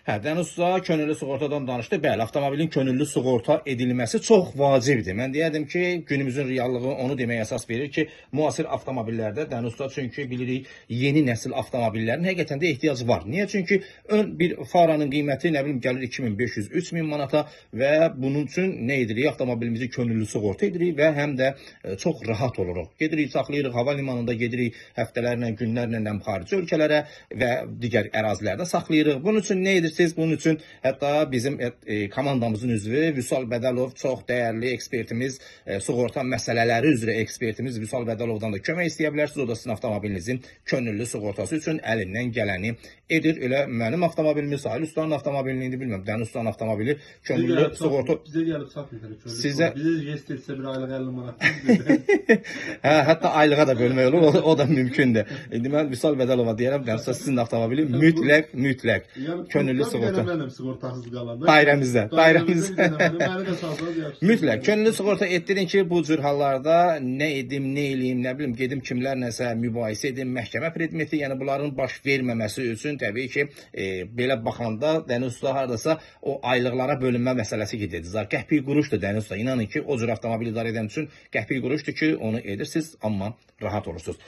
Hə, Dəniz Usta könüllü sığortadan danışdı. Bəli, avtomobilin könüllü sığorta edilməsi çox vacibdir. Mən deyərdim ki, günümüzün reallığı onu deməyə əsas verir ki, müasir avtomobillərdə Dəniz Usta, çünki bilirik, yeni nəsil avtomobillərin həqiqətən də ehtiyacı var. Niyə? Çünki ön bir faranın qiyməti nə bilim gəlir 2500-3000 manata və bunun üçün nə edirik? Avtomobilimizi könüllü sığorta edirik və həm də çox rahat oluruq. Gedirik, saxlayırıq, hava limanında gedirik, həftələrlə, günlərlə həm xarici ölkələrə və digər ərazilərdə saxlayırıq. Bunun üçün nə edirsiniz? Bunun üçün hətta bizim komandamızın üzvü Vüsal Bədəlov, çox dəyərli ekspertimiz, sığorta məsələləri üzrə ekspertimiz Vüsal Bədəlovdan da kömək istəyə bilərsiniz. O da sizin avtomobilinizin könüllü sığortası üçün əlindən gələni edir. Elə mənim avtomobilimi, Sahil Ustanın avtomobilini indi bilmirəm, Dəniz Ustanın avtomobili könüllü sığorta. Bizə gəlib satmır. Sizə bizə jest etsə bir aylıq 50 manat. hə, hətta aylığa da bölmək olur. O da mümkündür. İndi mən Vüsal Bədəlova deyərəm, Dəniz Usta sizin avtomobili mütləq könüllü sığorta. Mənim sığortasız qalanda. Dairəmizdə. Məni də salsanız yaxşı. Mütləq könüllü sığorta etdirin ki, bu cür hallarda nə edim, nə eləyim, nə bilim, gedim kimlərləsə mübahisə edim, məhkəmə predmeti, yəni bunların baş verməməsi üçün təbii ki, belə baxanda Dəniz Usta hardasa o aylıqlara bölünmə məsələsi gedəcək. Qəpik quruşdur Dəniz Usta. İnanın ki, o cür avtomobil idarə edən üçün qəpik quruşdur ki, onu edirsiniz, amma rahat olursunuz.